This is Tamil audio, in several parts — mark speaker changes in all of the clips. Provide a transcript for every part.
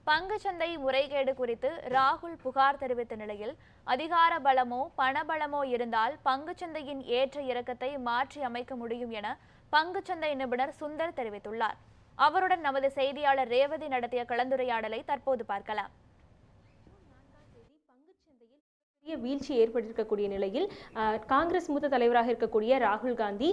Speaker 1: பங்குச்சந்தை முறைகேடு குறித்து ராகுல் புகார் தெரிவித்த நிலையில் அதிகார பலமோ பணபலமோ இருந்தால் பங்குச்சந்தையின் ஏற்ற இறக்கத்தை மாற்றி அமைக்க முடியும் என பங்குச்சந்தை நிபுணர் சுந்தர் தெரிவித்துள்ளார். அவருடன் நமது செய்தியாளர் ரேவதி நடத்திய கலந்துரையாடலை தற்போது பார்க்கலாம்.
Speaker 2: வீழ்ச்சி ஏற்பட்டிருக்கக்கூடிய நிலையில் காங்கிரஸ் மூத்த தலைவராக இருக்கக்கூடிய ராகுல் காந்தி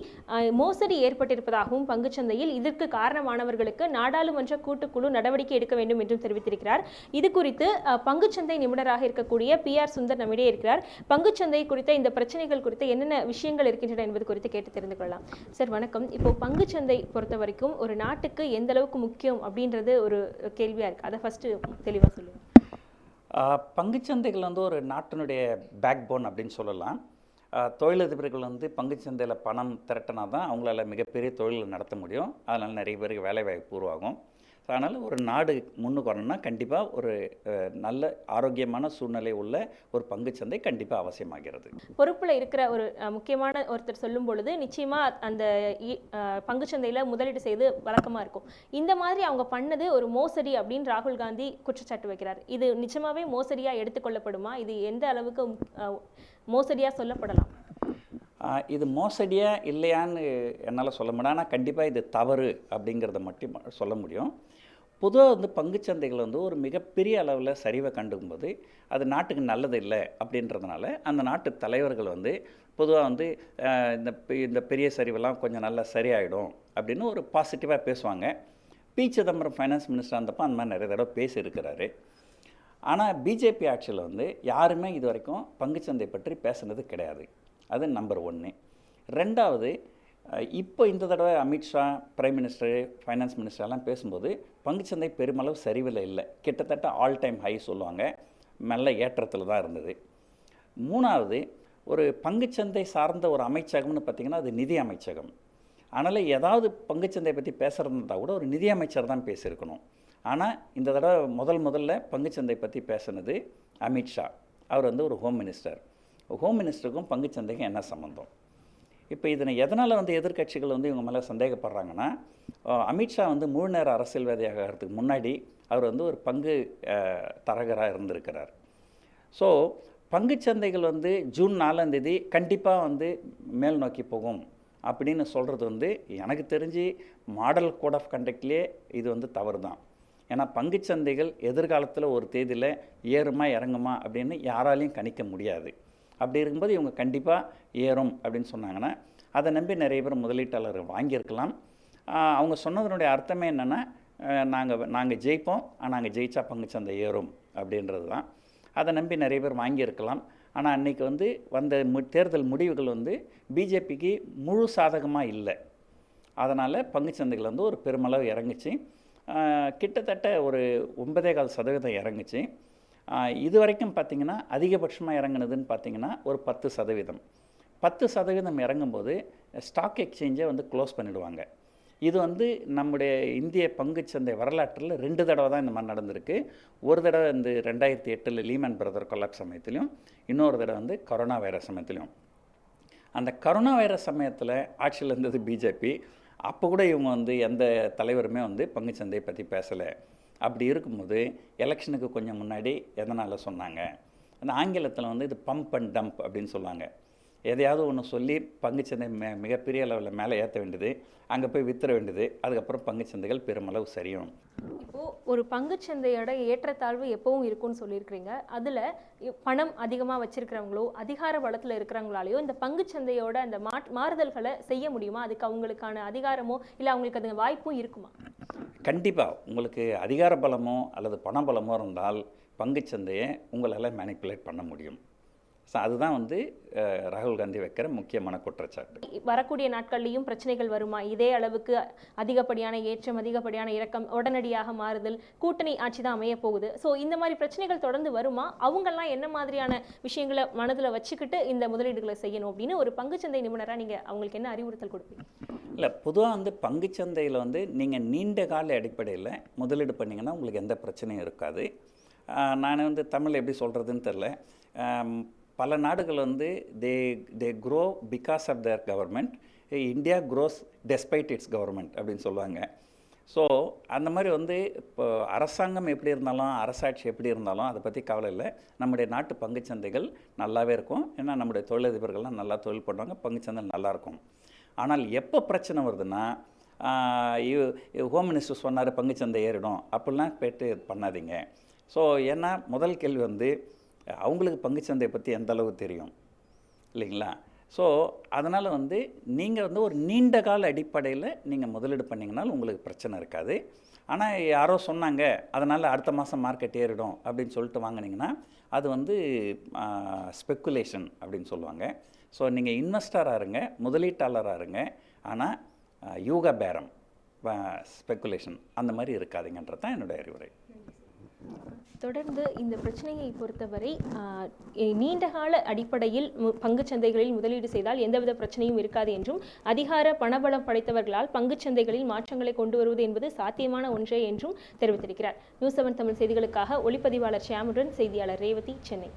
Speaker 2: மோசடி ஏற்பட்டிருப்பதாகவும் பங்குச்சந்தையில் இதற்கு காரணமானவர்களுக்கு நாடாளுமன்ற கூட்டுக்குழு நடவடிக்கை எடுக்க வேண்டும் என்றும் தெரிவித்திருக்கிறார். இது குறித்து பங்குச்சந்தை நிபுணராக இருக்கக்கூடிய PR சுந்தர் நம்மிடையே இருக்கிறார். பங்குச்சந்தை குறித்த இந்த பிரச்சனைகள் குறித்த என்னென்ன விஷயங்கள் இருக்கின்றன என்பது குறித்து கேட்டு தெரிந்து கொள்ளலாம். சார் வணக்கம். இப்போ பங்குச்சந்தை பொறுத்த வரைக்கும் ஒரு நாட்டுக்கு எந்த அளவுக்கு முக்கியம் அப்படின்றது ஒரு கேள்வியா இருக்கு. அதை ஃபர்ஸ்ட் தெளிவாக சொல்லுங்க.
Speaker 3: பங்குச்சந்தைகள் வந்து ஒரு நாட்டினுடைய பேக் போன் அப்படின்னு சொல்லலாம். தொழிலதிபர்கள் வந்து பங்குச்சந்தையில் பணம் திரட்டினா தான் அவங்களால மிகப்பெரிய தொழில் நடத்த முடியும். அதனால் நிறைய பேருக்கு வேலைவாய்ப்பு உருவாகும். அதனால் ஒரு நாடு முன்னுக்கு வரணும்னா கண்டிப்பாக ஒரு நல்ல ஆரோக்கியமான சூழ்நிலை உள்ள ஒரு பங்குச்சந்தை கண்டிப்பாக அவசியமாகிறது.
Speaker 2: பொறுப்பில் இருக்கிற ஒரு முக்கியமான ஒருத்தர் சொல்லும் பொழுது நிச்சயமாக அந்த பங்குச்சந்தையில் முதலீடு செய்து வழக்கமாக இருக்கும். இந்த மாதிரி அவங்க பண்ணது ஒரு மோசடி அப்படின்னு ராகுல் காந்தி குற்றச்சாட்டு வைக்கிறார். இது நிச்சயமாகவே மோசடியாக எடுத்துக்கொள்ளப்படுமா? இது எந்த அளவுக்கு மோசடியாக சொல்லப்படலாம்?
Speaker 3: இது மோசடியா இல்லையான்னு என்னால் சொல்ல முடியும். ஆனால் கண்டிப்பாக இது தவறு அப்படிங்கிறத மட்டும் சொல்ல முடியும். பொதுவாக வந்து பங்குச்சந்தைகள் வந்து ஒரு மிகப்பெரிய அளவில் சரிவை கண்டுக்கும்போது அது நாட்டுக்கு நல்லது இல்லை அப்படின்றதுனால அந்த நாட்டு தலைவர்கள் வந்து பொதுவாக வந்து இந்த பெரிய சரிவெல்லாம் கொஞ்சம் நல்லா சரியாயிடும் அப்படின்னு ஒரு பாசிட்டிவாக பேசுவாங்க. சிதம்பரம் ஃபைனான்ஸ் மினிஸ்டர் இருந்தப்போ அந்த மாதிரி நிறைய தடவை பேசியிருக்கிறாரு. ஆனால் பிஜேபி ஆட்சியில் வந்து யாருமே இது வரைக்கும் பங்குச்சந்தை பற்றி பேசுனது கிடையாது. அது நம்பர் 1. 2வது, இப்போ இந்த தடவை அமித்ஷா பிரைம் மினிஸ்டர் ஃபைனான்ஸ் மினிஸ்டர்லாம் பேசும்போது பங்குச்சந்தை பெருமளவு சரிவில் இல்லை, கிட்டத்தட்ட ஆல் டைம் ஹை சொல்லுவாங்க, நல்ல ஏற்றத்தில் தான் இருந்தது. 3வது, ஒரு பங்குச்சந்தை சார்ந்த ஒரு அமைச்சகம்னு பார்த்திங்கன்னா அது நிதி அமைச்சகம். அதனால் ஏதாவது பங்குச்சந்தை பற்றி பேசுகிறதா கூட ஒரு நிதி அமைச்சர் தான் பேசியிருக்கணும். ஆனால் இந்த தடவை முதல்ல பங்குச்சந்தை பற்றி பேசுனது அமித்ஷா. அவர் வந்து ஒரு ஹோம் மினிஸ்டர். ஹோம் மினிஸ்டருக்கும் பங்குச்சந்தைக்கும் என்ன சம்மந்தம்? இப்போ இதனை எதனால் வந்து எதிர்க்கட்சிகள் வந்து இவங்க மேலே சந்தேகப்படுறாங்கன்னா, அமித்ஷா வந்து முழு நேர அரசியல்வாதியாக ஆகிறதுக்கு முன்னாடி அவர் வந்து ஒரு பங்கு தரகராக இருந்திருக்கிறார். ஸோ பங்குச்சந்தைகள் வந்து ஜூன் 4ஆம் தேதி கண்டிப்பாக வந்து மேல் நோக்கி போகும் அப்படின்னு சொல்கிறது வந்து எனக்கு தெரிஞ்சு மாடல் கோட் ஆஃப் கண்டக்ட்லேயே இது வந்து தவறு தான். ஏன்னா பங்குச்சந்தைகள் எதிர்காலத்தில் ஒரு தேதியில் ஏறுமா இறங்குமா அப்படின்னு யாராலையும் கணிக்க முடியாது. அப்படி இருக்கும்போது இவங்க கண்டிப்பாக ஏறும் அப்படின்னு சொன்னாங்கன்னா அதை நம்பி நிறைய பேர் முதலீட்டாளர்கள் வாங்கியிருக்கலாம். அவங்க சொன்னதனுடைய அர்த்தமே என்னென்னா, நாங்கள் ஜெயிப்போம், நாங்கள் ஜெயிச்சா பங்குச்சந்தை ஏறும் அப்படின்றது தான். அதை நம்பி நிறைய பேர் வாங்கியிருக்கலாம். ஆனால் அன்றைக்கி வந்து வந்த தேர்தல் முடிவுகள் வந்து பிஜேபிக்கு முழு சாதகமாக இல்லை. அதனால் பங்குச்சந்தைகள் வந்து ஒரு பெருமளவு இறங்குச்சு. கிட்டத்தட்ட ஒரு 9.25% இறங்குச்சு. இது வரைக்கும் பார்த்திங்கன்னா அதிகபட்சமாக இறங்குனதுன்னு பார்த்திங்கன்னா ஒரு 10%. 10% இறங்கும்போது ஸ்டாக் எக்ஸ்சேஞ்சை வந்து க்ளோஸ் பண்ணிவிடுவாங்க. இது வந்து நம்முடைய இந்திய பங்குச்சந்தை வரலாற்றில் 2 தடவை தான் இந்த மாதிரி நடந்திருக்கு. ஒரு தடவை வந்து 2008 லீமன் பிரதர் கொலாப்ஸ் சமயத்திலையும், இன்னொரு தடவை வந்து கொரோனா வைரஸ் சமயத்திலையும். அந்த கொரோனா வைரஸ் சமயத்தில் ஆட்சியில் இருந்தது பிஜேபி. அப்போ கூட இவங்க வந்து எந்த தலைவருமே வந்து பங்குச்சந்தையை பற்றி பேசலை. அப்படி இருக்கும்போது எலெக்ஷனுக்கு கொஞ்சம் முன்னாடி எதனால் சொன்னாங்க? அந்த ஆங்கிலத்தில் வந்து இது பம்ப் அண்ட் டம்ப் அப்படின்னு சொல்லுவாங்க. எதையாவது ஒன்று சொல்லி பங்குச்சந்தை மிகப்பெரிய அளவில் மேலே ஏற்ற வேண்டியது, அங்கே போய் வித்துற வேண்டியது, அதுக்கப்புறம் பங்குச்சந்தைகள் பெருமளவு சரியும்.
Speaker 2: இப்போது ஒரு பங்குச்சந்தையோட ஏற்றத்தாழ்வு எப்பவும் இருக்கும்னு சொல்லியிருக்கிறீங்க. அதில் பணம் அதிகமாக வச்சிருக்கிறவங்களோ அதிகார பலத்தில் இருக்கிறவங்களாலேயோ இந்த பங்குச்சந்தையோட அந்த மாறுதல்களை செய்ய முடியுமா? அதுக்கு அவங்களுக்கான அதிகாரமோ இல்லை அவங்களுக்கு அது வாய்ப்பும் இருக்குமா?
Speaker 3: கண்டிப்பாக உங்களுக்கு அதிகார பலமோ அல்லது பணபலமோ இருந்தால் பங்குச்சந்தையை உங்களால் மேனிப்புலேட் பண்ண முடியும். ஸோ அதுதான் வந்து ராகுல் காந்தி வைக்கிற முக்கியமான குற்றச்சாட்டு.
Speaker 2: வரக்கூடிய நாட்கள்லையும் பிரச்சனைகள் வருமா? இதே அளவுக்கு அதிகப்படியான ஏற்றம், அதிகப்படியான இறக்கம், உடனடியாக மாறுதல், கூட்டணி ஆட்சி தான் அமைய போகுது. ஸோ இந்த மாதிரி பிரச்சனைகள் தொடர்ந்து வருமா? அவங்கெல்லாம் என்ன மாதிரியான விஷயங்களை மனதில் வச்சுக்கிட்டு இந்த முதலீடுகளை செய்யணும் அப்படின்னு ஒரு பங்குச்சந்தை நிபுணராக நீங்கள் அவங்களுக்கு என்ன அறிவுறுத்தல் கொடுப்பீங்க?
Speaker 3: இல்லை, பொதுவாக வந்து பங்குச்சந்தையில் வந்து நீங்கள் நீண்ட கால அடிப்படையில் முதலீடு பண்ணிங்கன்னா உங்களுக்கு எந்த பிரச்சனையும் இருக்காது. நான் வந்து தமிழ் எப்படி சொல்கிறதுன்னு தெரில. பல நாடுகள் வந்து they grow because of their government, India grows despite it's government அப்படின்னு சொல்லுவாங்க. ஸோ அந்த மாதிரி வந்து இப்போ அரசாங்கம் எப்படி இருந்தாலும் அரசாட்சி எப்படி இருந்தாலும் அதை பற்றி கவலை இல்லை. நம்முடைய நாட்டு பங்குச்சந்தைகள் நல்லாவே இருக்கும். ஏன்னா நம்முடைய தொழிலதிபர்கள்லாம் நல்லா தொழில் பண்ணுவாங்க, பங்குச்சந்தை நல்லாயிருக்கும். ஆனால் எப்போ பிரச்சனை வருதுன்னா, ஹோம் மினிஸ்டர் சொன்னார் பங்குச்சந்தை ஏறிடும் அப்படிலாம் போய்ட்டு பண்ணாதீங்க. ஸோ ஏன்னா முதல் கேள்வி வந்து அவங்களுக்கு பங்குச்சந்தையை பற்றி எந்த அளவு தெரியும் இல்லைங்களா? ஸோ அதனால் வந்து நீங்கள் வந்து ஒரு நீண்ட கால அடிப்படையில் நீங்கள் முதலீடு பண்ணிங்கனாலும் உங்களுக்கு பிரச்சனை இருக்காது. ஆனால் யாரோ சொன்னாங்க அதனால் அடுத்த மாதம் மார்க்கெட் ஏறிடும் அப்படின்னு சொல்லிட்டு வாங்கினீங்கன்னா அது வந்து ஸ்பெக்குலேஷன் அப்படின்னு சொல்லுவாங்க. ஸோ நீங்கள் இன்வெஸ்டராக இருங்க, முதலீட்டாளராக இருங்க, ஆனால் யூக பேரம், ஸ்பெக்குலேஷன் அந்த மாதிரி இருக்காதுங்கன்றது தான் என்னுடைய அறிவுரை.
Speaker 2: தொடர்ந்து இந்த பிரச்சனையை பொறுத்தவரை நீண்டகால அடிப்படையில் பங்குச்சந்தைகளில் முதலீடு செய்தால் எந்தவித பிரச்சனையும் இருக்காது என்றும், அதிகார பணபலம் படைத்தவர்களால் பங்குச்சந்தைகளில் மாற்றங்களை கொண்டு வருவது என்பது சாத்தியமான ஒன்றே என்றும் தெரிவித்திருக்கிறார். நியூஸ் 7 தமிழ் செய்திகளுக்காக ஒளிப்பதிவாளர் ஷியாமுடன் செய்தியாளர் ரேவதி, சென்னை.